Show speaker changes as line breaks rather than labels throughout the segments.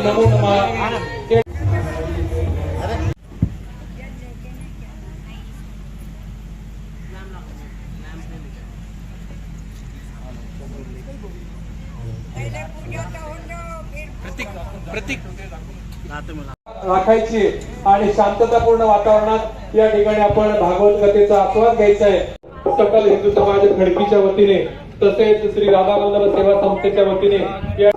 नमो नमः। प्रतीक राखायची आणि शांततापूर्ण वातावरणात या ठिकाणी आपण भागवत कथेचा आस्वाद घ्यायचा आहे। सकल हिंदू समाज खडकीच्या वतीने तसेच श्री राधा वल्लभ सेवा संस्थेच्या वतीने या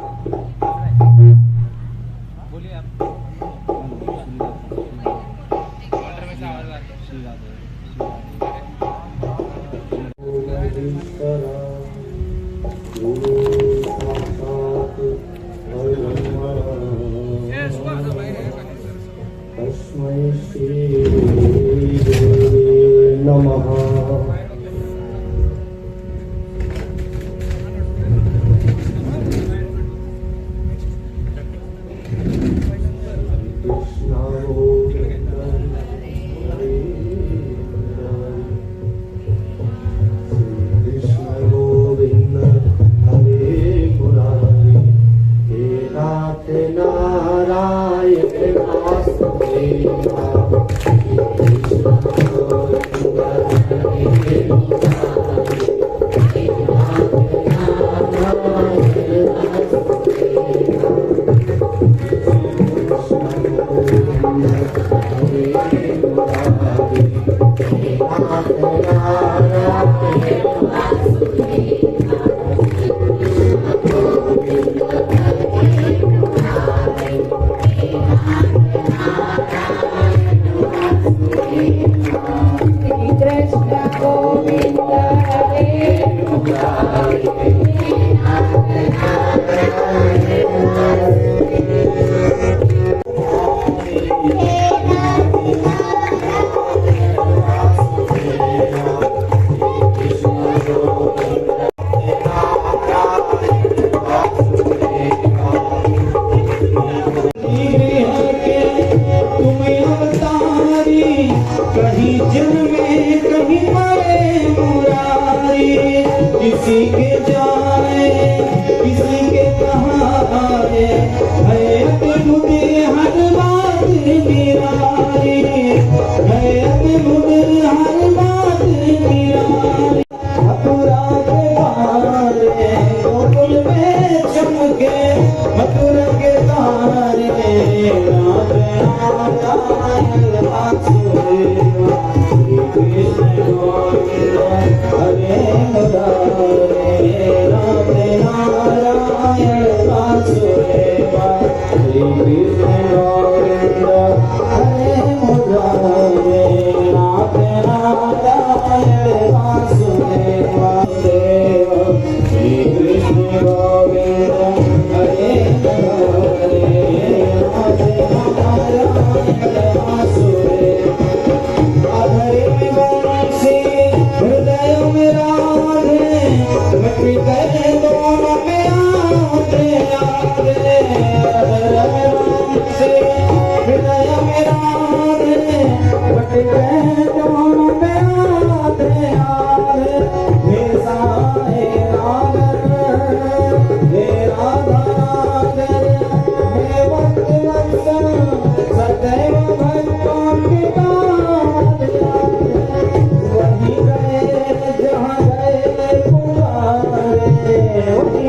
Hey,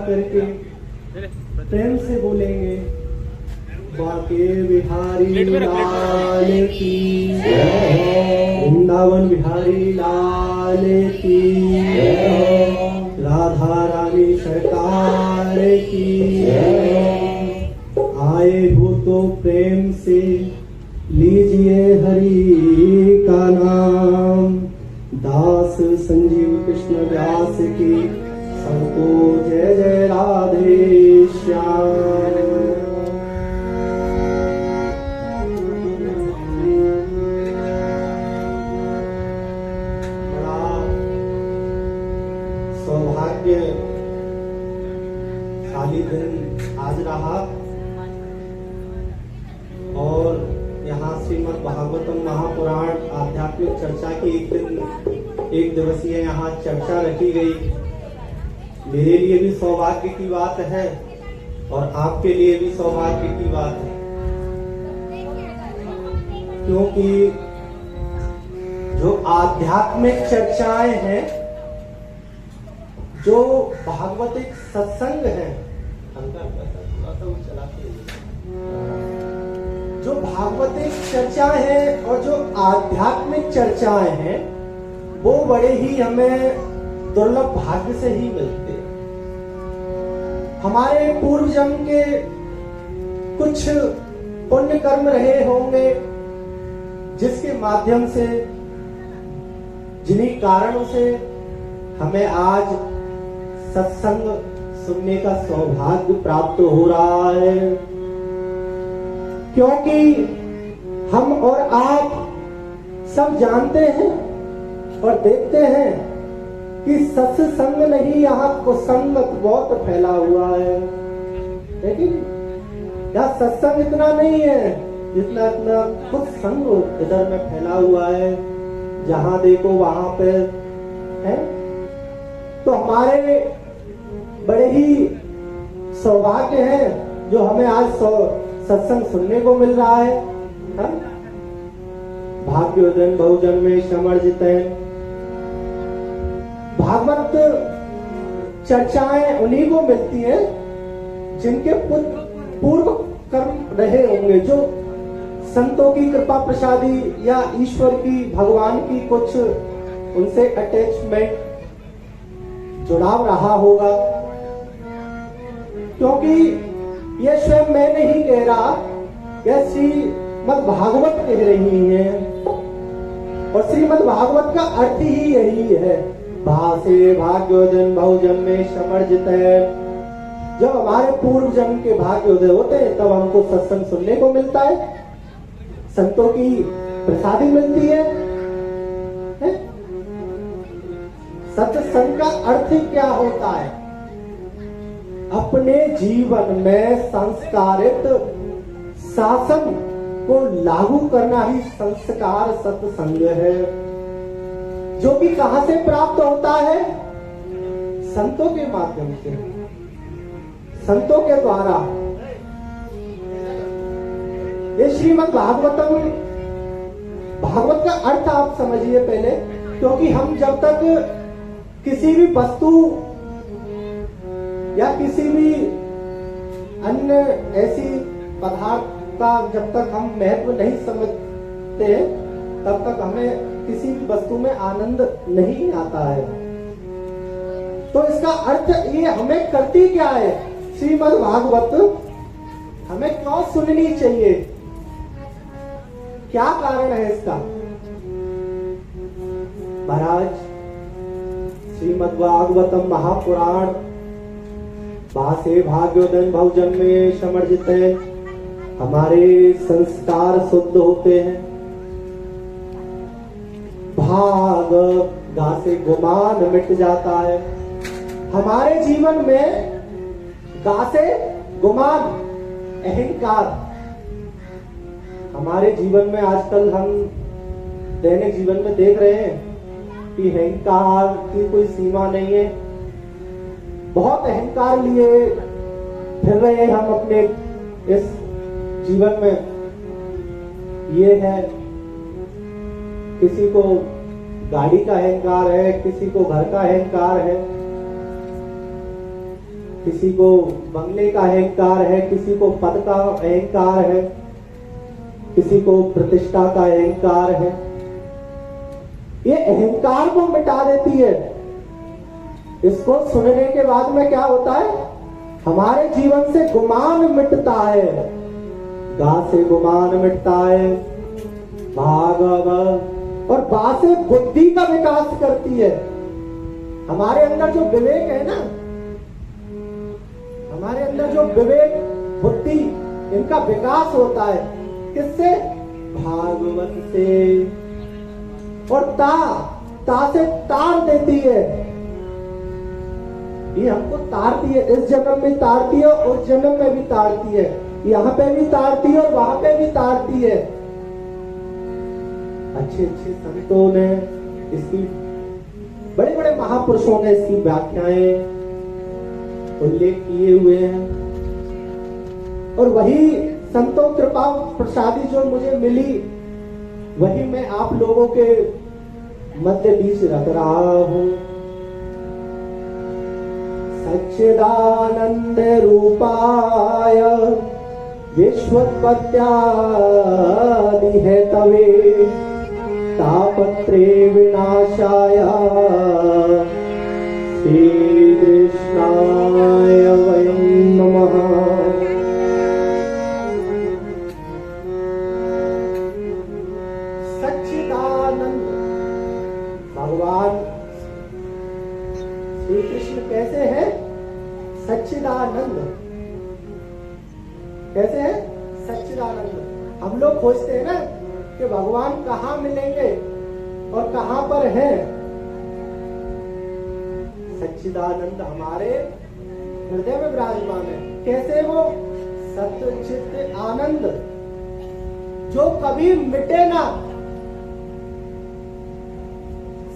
करके प्रेम से बोलेंगे बाके बिहारी लाल की वृंदावन बिहारी लाल की राधा रानी सरकार की आए हो तो प्रेम से लीजिए हरि का नाम। दास संजीव कृष्ण व्यास की सबको जय जय राधे श्याम। बड़ा सौभाग्यशाली दिन आज रहा और यहाँ श्रीमद् भागवतम महापुराण आध्यात्मिक चर्चा की एक दिवसीय यहाँ चर्चा रखी गई। मेरे लिए भी सौभाग्य की बात है और आपके लिए भी सौभाग्य की बात है, क्योंकि जो आध्यात्मिक चर्चाएं हैं, जो भागवतिक सत्संग है, जो भागवतिक चर्चाएं हैं और जो आध्यात्मिक चर्चाएं हैं, वो बड़े ही हमें दुर्लभ भाग्य से ही मिलते हैं। हमारे पूर्व जन्म के कुछ पुण्य कर्म रहे होंगे, जिसके माध्यम से, जिन्हीं कारणों से हमें आज सत्संग सुनने का सौभाग्य प्राप्त हो रहा है। क्योंकि हम और आप सब जानते हैं और देखते हैं कि सत्संग नहीं, यहाँ कुसंगत बहुत फैला हुआ है। लेकिन यहाँ सत्संग इतना नहीं है जितना इतना कुसंग इधर में फैला हुआ है। जहां देखो वहां पे है। तो हमारे बड़े ही सौभाग्य है जो हमें आज सत्संग सुनने को मिल रहा है। भाग्योदन बहुजन में समर्जित है। भागवत चर्चाएं उन्हीं को मिलती हैं जिनके पूर्व कर्म रहे होंगे, जो संतों की कृपा प्रसादी या ईश्वर की, भगवान की कुछ उनसे अटैचमेंट, जुड़ाव रहा होगा। क्योंकि यह स्वयं मैं नहीं कह रहा, यह श्रीमद् भागवत कह रही है और श्रीमद् भागवत का अर्थ ही यही है। भासे भाग्योदय बहुजन में समर्जित है। जब हमारे पूर्व जन्म के भाग्योदय होते हैं तब हमको सत्संग सुनने को मिलता है, संतों की प्रसादी मिलती है? सत्संग का अर्थ क्या होता है? अपने जीवन में संस्कारित शासन को लागू करना ही संस्कार सत्संग है, जो कि कहां से प्राप्त होता है? संतों के माध्यम से, संतों के द्वारा। ये श्रीमद् भागवतम, भागवत का अर्थ आप समझिए पहले। क्योंकि हम जब तक किसी भी वस्तु या किसी भी अन्य ऐसी पदार्थ का जब तक हम महत्व नहीं समझते तब तक हमें किसी भी वस्तु में आनंद नहीं आता है। तो इसका अर्थ ये हमें करती क्या है? श्रीमद् भागवत हमें क्यों सुननी चाहिए? क्या कारण है इसका? महाराज, श्रीमद् भागवतम महापुराण भासे भाग्योदय बहुजन में समर्जित है। हमारे संस्कार शुद्ध होते हैं। भाग गा से गुमान मिट जाता है। हमारे जीवन में गा से गुमान, अहंकार, हमारे जीवन में आजकल हम दैनिक जीवन में देख रहे हैं कि अहंकार की कोई सीमा नहीं है। बहुत अहंकार लिए फिर रहे हैं हम अपने इस जीवन में। ये है, किसी को गाड़ी का अहंकार है, किसी को घर का अहंकार है, किसी को बंगले का अहंकार है, किसी को पद का अहंकार है, किसी को प्रतिष्ठा का अहंकार है। ये अहंकार को मिटा देती है। इसको सुनने के बाद में क्या होता है, हमारे जीवन से गुमान मिटता है। गा से गुमान मिटता है, भागवत, और बा से बुद्धि का विकास करती है। हमारे अंदर जो विवेक है ना, हमारे अंदर जो विवेक बुद्धि, इनका विकास होता है। किससे? भागवत से। और ता से तार देती है। ये हमको तारती है, इस जन्म में तारती है, उस जन्म में भी तारती है, यहाँ पे भी तारती है और वहां पे भी तारती है। अच्छे अच्छे संतों ने इसकी, बड़े बड़े महापुरुषों ने इसकी व्याख्याएं उल्लेख किए हुए हैं। और वही संतों कृपा प्रसादी जो मुझे मिली, वही मैं आप लोगों के मध्य बीच रख रहा हूं। सच्चिदानंद रूपाय विश्वोत्पत्त्यादि हेतवे तापत्रे विनाशाय श्री कृष्णाय वयं नमः। सच्चिदानंद भगवान श्री कृष्ण कैसे है? सच्चिदानंद कैसे है? सच्चिदानंद। हम लोग खोजते हैं ना कि भगवान कहाँ मिलेंगे और कहाँ पर है। सच्चिदानंद हमारे हृदय में विराजमान है। कैसे? वो सत्य चित्त आनंद जो कभी मिटे ना।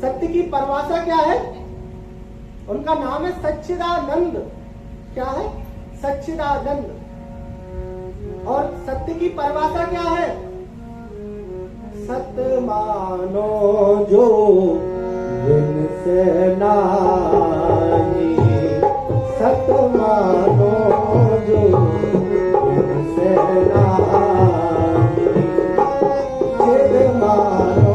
सत्य की परिभाषा क्या है? उनका नाम है सच्चिदानंद। क्या है? सच्चिदानंद। और सत्य की परिभाषा क्या है? सत्य मानो जो बिन से नाही, सत्य मानो जो बिन से नाही, चिद मानो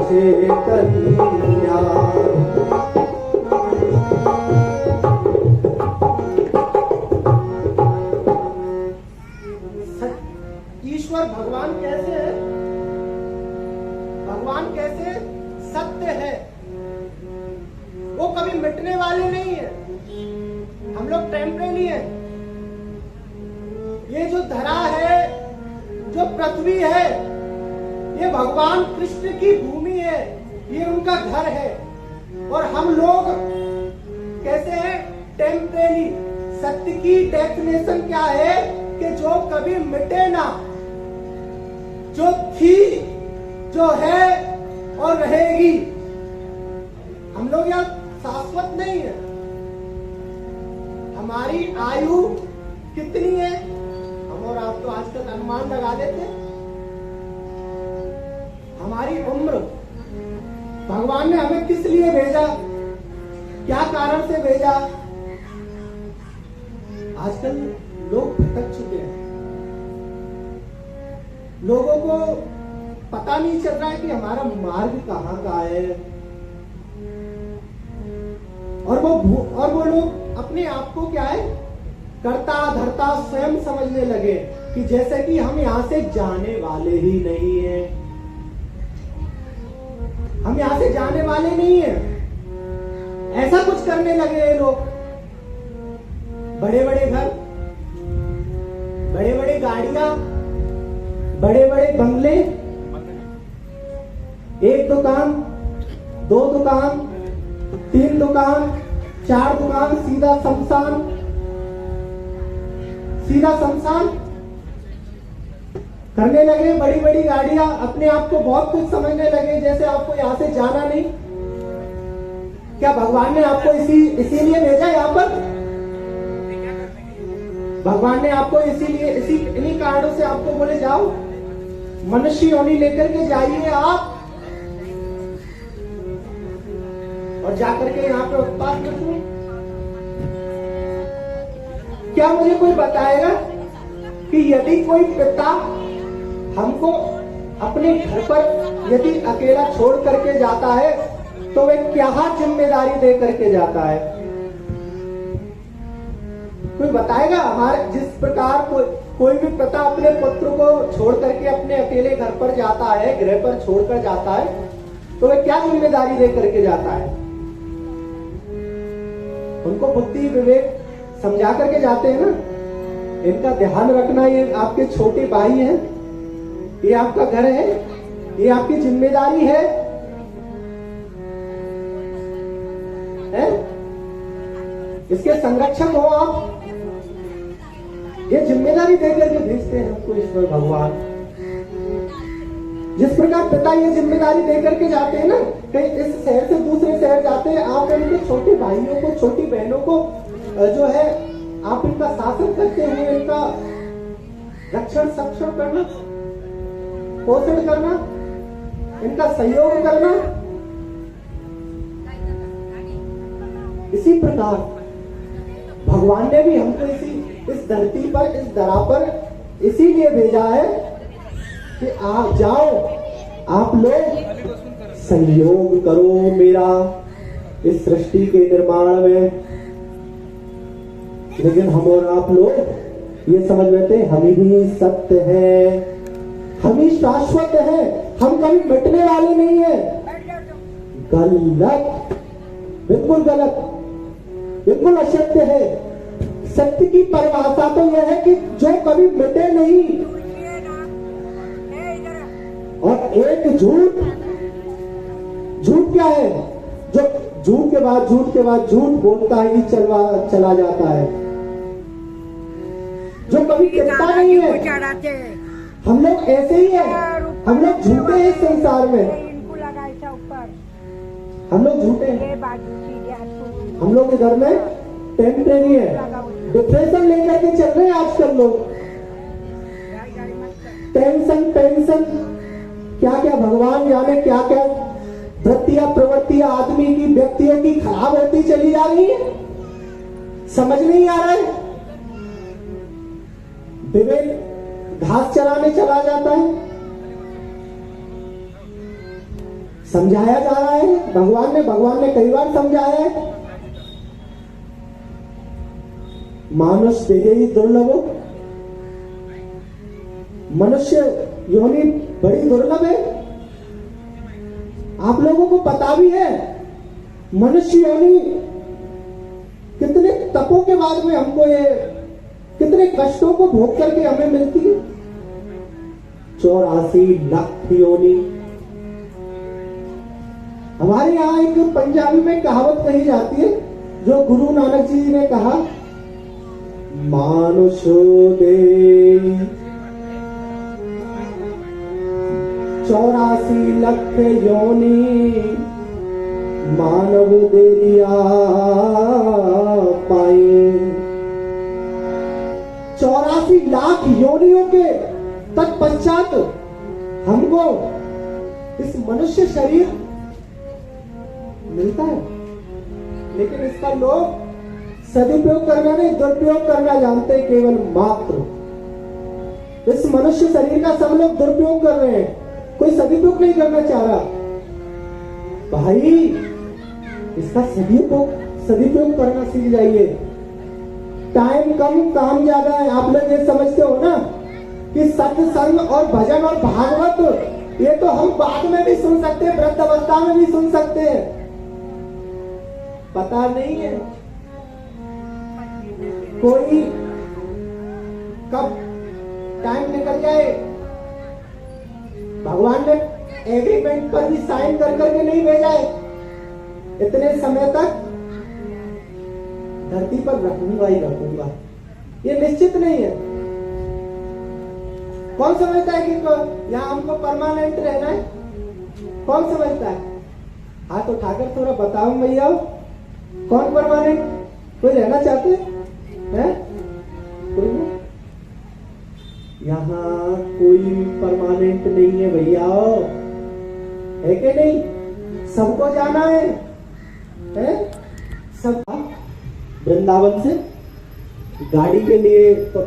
चैतन्या। ईश्वर भगवान कैसे है? भगवान कैसे सत्य है? वो कभी मिटने वाले नहीं है। हम लोग टेम्परेरी है। ये जो धरा है, जो पृथ्वी है, ये भगवान कृष्ण की भूमि है, ये उनका घर है। और हम लोग कैसे हैं? टेम्परेरी। सत्य की डेफिनेशन क्या है? कि जो कभी मिटे ना, जो थी, जो है और रहेगी। हम लोग यहाँ शाश्वत नहीं है। हमारी आयु कितनी है? हम और आप तो आज तक अनुमान लगा देते। हमारी उम्र, भगवान ने हमें किस लिए भेजा, क्या कारण से भेजा? आजकल लोग भटक चुके हैं। लोगों को पता नहीं चल रहा है कि हमारा मार्ग कहाँ का है। और वो लोग अपने आप को क्या है, कर्ता धर्ता स्वयं समझने लगे कि जैसे कि हम यहाँ से जाने वाले ही नहीं हैं। हम यहाँ से जाने वाले नहीं हैं, ऐसा कुछ करने लगे ये लोग। बड़े बड़े घर, बड़े बड़े गाड़ियां, बड़े बड़े बंगले, एक दुकान, दो दुकान, तीन दुकान, चार दुकान, सीधा शमशान, सीधा शमशान करने लगे। बड़ी बड़ी गाड़ियां, अपने आप को बहुत कुछ समझने लगे, जैसे आपको यहाँ से जाना नहीं। क्या भगवान ने आपको इसीलिए भेजा यहाँ पर? भगवान ने आपको इसीलिए इन्हीं कारणों से आपको बोले जाओ, मनुष्य योनि लेकर के जाइए आप, और जाकर के यहाँ पे उत्पाद कर दो। क्या मुझे कोई बताएगा कि यदि कोई पिता हमको अपने घर पर यदि अकेला छोड़ करके जाता है तो वह क्या जिम्मेदारी दे करके जाता है? कोई बताएगा? हमारे जिस प्रकार कोई भी पिता अपने पुत्र को छोड़ करके अपने अकेले घर पर जाता है, गृह पर छोड़कर जाता है, तो वह क्या जिम्मेदारी दे करके जाता है? उनको बुद्धि विवेक समझा करके जाते हैं ना। इनका ध्यान रखना, ये आपके छोटे भाई हैं, ये आपका घर है, ये आपकी जिम्मेदारी है? इसके संरक्षक हो आप। ये जिम्मेदारी देकर के भेजते हैं हमको ईश्वर भगवान। जिस प्रकार पिता ये जिम्मेदारी देकर के जाते हैं ना, कहीं इस शहर से दूसरे शहर जाते हैं, आप उनके छोटे भाइयों को, छोटी बहनों को जो है आप इनका शासन करते हुए इनका रक्षण संरक्षण करना, पोषण करना, इनका सहयोग करना। इसी प्रकार भगवान ने भी हमको इस धरती पर, इस धरा पर इसीलिए भेजा है कि आप जाओ, आप लोग सहयोग करो मेरा इस सृष्टि के निर्माण में। लेकिन हम और आप लोग ये समझ लेते हैं हम ही सत्य है, हम ही शाश्वत है, हम कभी मिटने वाले नहीं है। गलत, बिल्कुल गलत, बिल्कुल असत्य है। सत्य की परिभाषा तो यह है कि जो कभी मिटे नहीं, और एक झूठ, झूठ क्या है? जो झूठ के बाद झूठ बोलता ही चला जाता है, जो कभी टिकता नहीं है। हम लोग ऐसे ही है, हम लोग झूठे हैं इस संसार में, हम लोग झूठे हैं। हम लोग के घर में टेम्परेरी है, डिप्रेशन लेकर के चल रहे हैं आजकल लोग। टेंशन क्या क्या भगवान जाने क्या क्या वृत्तियां प्रवृत्तियां आदमी की, व्यक्तियों की खराब होती चली जा रही है। समझ नहीं आ रहा है। विवेक घास चराने चला जाता है, समझाया जा रहा है भगवान ने कई बार समझाया है। मानुष देहे ही दुर्लभ, मनुष्य योनि बड़ी दुर्लभ है। आप लोगों को पता भी है मनुष्य योनि कितने तपों के बाद में हमको ये, कितने कष्टों को भोग करके हमें मिलती है। 84 लाख योनि। हमारे यहाँ एक पंजाबी में कहावत कही जाती है, जो गुरु नानक जी ने कहा, मानुषो दे 84 लाख योनि, मानव दे दिया पाए। 84 लाख योनियों के तत्पश्चात हमको इस मनुष्य शरीर मिलता है, लेकिन इसका लोग सदुपयोग करना नहीं, दुरुपयोग करना जानते हैं केवल मात्र। इस मनुष्य शरीर का सब लोग दुरुपयोग कर रहे हैं, कोई सदुपयोग नहीं करना चाह रहा। भाई इसका सदुपयोग करना सीख जाइए। टाइम कम, काम ज्यादा है। आप लोग ये समझते हो ना कि सत्संग और भजन और भागवत ये तो हम बाद में भी सुन सकते हैं, वृद्ध अवस्था में भी सुन सकते हैं। पता नहीं है कोई कब टाइम निकल जाए। भगवान ने एग्रीमेंट पर भी साइन कर करके नहीं भेजा है, इतने समय तक धरती पर रखूंगा ही रखूंगा, ये निश्चित नहीं है। कौन समझता है कि यहाँ हमको परमानेंट रहना है? कौन समझता है? हाथ उठाकर थोड़ा बताओ भैया, कौन परमानेंट? कोई रहना चाहते हैं? कोई नहीं? यहाँ कोई परमानेंट नहीं है भैया, है कि नहीं? सबको जाना है? सब वृंदावन से गाड़ी के लिए तो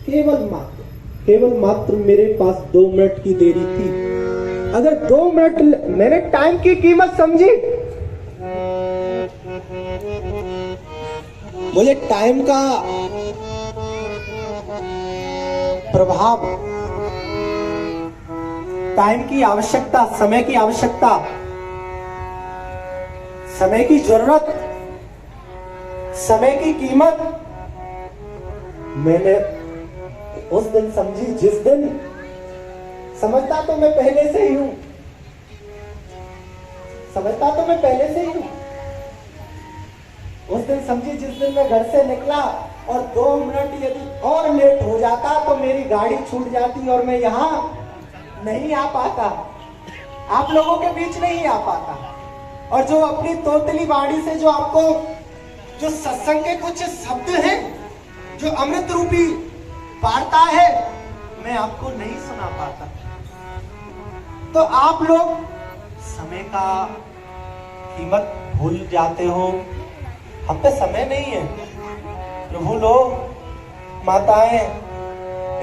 केवल मात्र मेरे पास 2 मिनट की देरी थी। अगर 2 मिनट मैंने टाइम की कीमत समझी, मुझे टाइम का प्रभाव, टाइम की आवश्यकता, समय की आवश्यकता, समय की जरूरत, समय की कीमत मैंने उस दिन समझी जिस दिन, समझता तो मैं पहले से ही हूं, उस दिन समझी जिस दिन मैं घर से निकला और 2 मिनट यदि और लेट हो जाता तो मेरी गाड़ी छूट जाती और मैं यहां नहीं आ पाता, आप लोगों के बीच नहीं आ पाता। और जो अपनी तोतली वाणी से जो आपको जो सत्संग के कुछ शब्द हैं, जो अमृत रूपी वार्ता है, मैं आपको नहीं सुना पाता। तो आप लोग समय का कीमत भूल जाते हो। हम पे समय नहीं है प्रभु लोग, माताएं,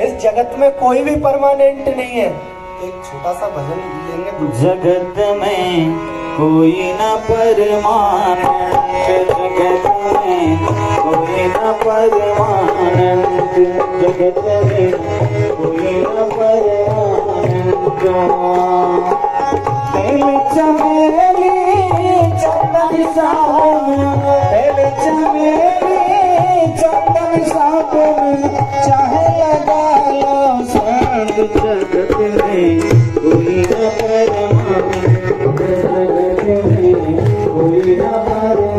इस जगत में कोई भी परमानेंट नहीं है। तो एक छोटा सा भजन लेंगे।
जगत में कोई न परमानंद, जगत में कोई न परमानंद, जगत में कोई न परमानंद। पहले चमेली चंदन सावन, पहले चमेली चंदन सावन, चाहे लगा लो संग। जगत में कोई न परमानंद, जगत में कोई न परमानंद,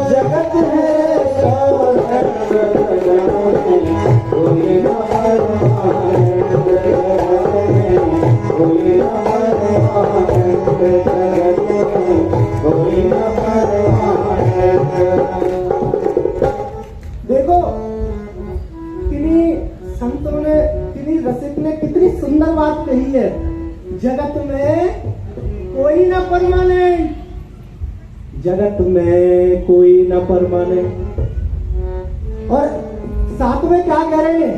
जगत में कोई न परमानंद।
देखो किन्हीं संतों ने, किन्हीं रसिक ने कितनी सुंदर बात कही है। जगत में कोई न परमानेंट, जगत में कोई न परमानेंट। और साथ में क्या कह रहे हैं?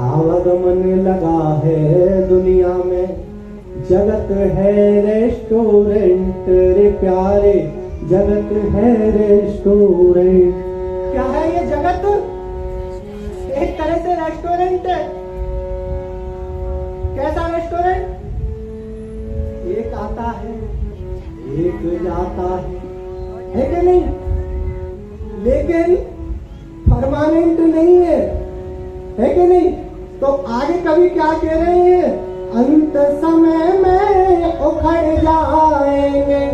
आवागमन लगा है दुनिया में, जगत है रेस्टोरेंट रे प्यारे, जगत है रेस्टोरेंट। क्या है ये जगत? एक तरह से रेस्टोरेंट है। कैसा रेस्टोरेंट? एक आता है, एक जाता है कि नहीं? लेकिन परमानेंट नहीं है कि नहीं? तो आगे कभी क्या कह रहे हैं? अंत समय में उखड़ जाएंगे,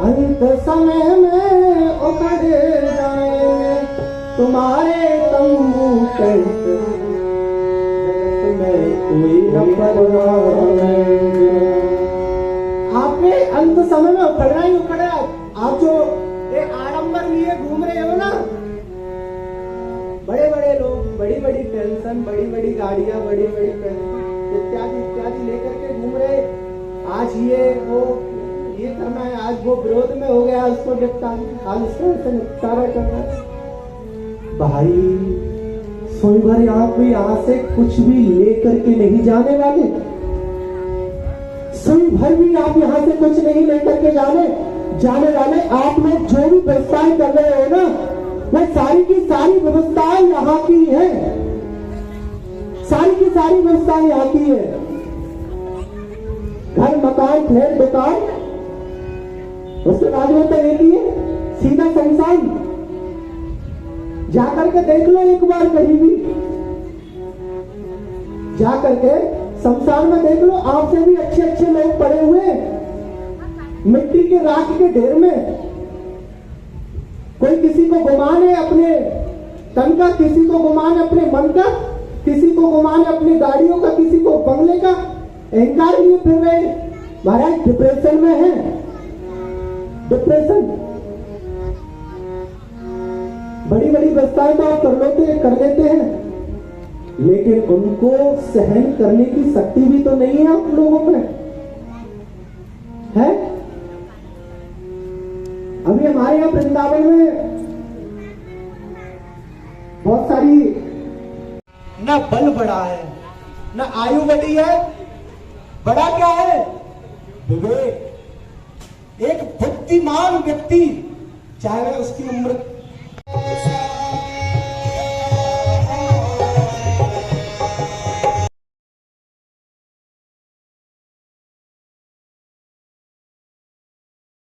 अंत समय में उखड़ जाएंगे तुम्हारे तंबू टेंट, जगत में कोई न परमानेंट। आपने अंत समय में उखड़ना ही उखड़ा। आप जो एक आडंबर लिए घूम रहे हो ना, बड़े बड़े लोग, बड़ी बड़ी टेंशन, बड़ी बड़ी गाड़ियां, बड़ी बड़ी इत्यादि इत्यादि लेकर के घूम रहे। आज ये वो ये करना है, आज वो विरोध में हो गया, उसको आज उसको निपटारा करना है। भाई सुन भर आप यहाँ से कुछ भी लेकर के नहीं जाने वाले, सुन भर भी आप यहाँ से कुछ नहीं लेकर के जाने वाले। आप लोग जो भी व्यवसाय कर रहे हो ना, वह सारी की सारी व्यवस्थाएं यहाँ की है, सारी की सारी व्यवस्थाएं यहाँ की है। घर, मकान, फ्लैट, दुकान, उसके बाद में तो एक ही है, सीधा संसार। जाकर के देख लो एक बार, कहीं भी जाकर के शमशान में देख लो, आपसे भी अच्छे अच्छे लोग पड़े हुए मिट्टी के राख के ढेर में। कोई किसी को गुमान है अपने तन का, किसी को गुमान है अपने मन का, किसी को गुमान है अपनी गाड़ियों का, किसी को बंगले का। अहंकार लिए फिर रहे महाराज, डिप्रेशन में है। डिप्रेशन, बड़ी बड़ी व्यवस्थाएं तो आप कर लेते हैं, लेकिन उनको सहन करने की शक्ति भी तो नहीं है आप लोगों में, है? अभी हमारे यहाँ वृंदावन में बहुत सारी, ना बल बड़ा है, ना आयु बड़ी है, बड़ा क्या है? विवेक। एक बुद्धिमान व्यक्ति, चाहे उसकी उम्र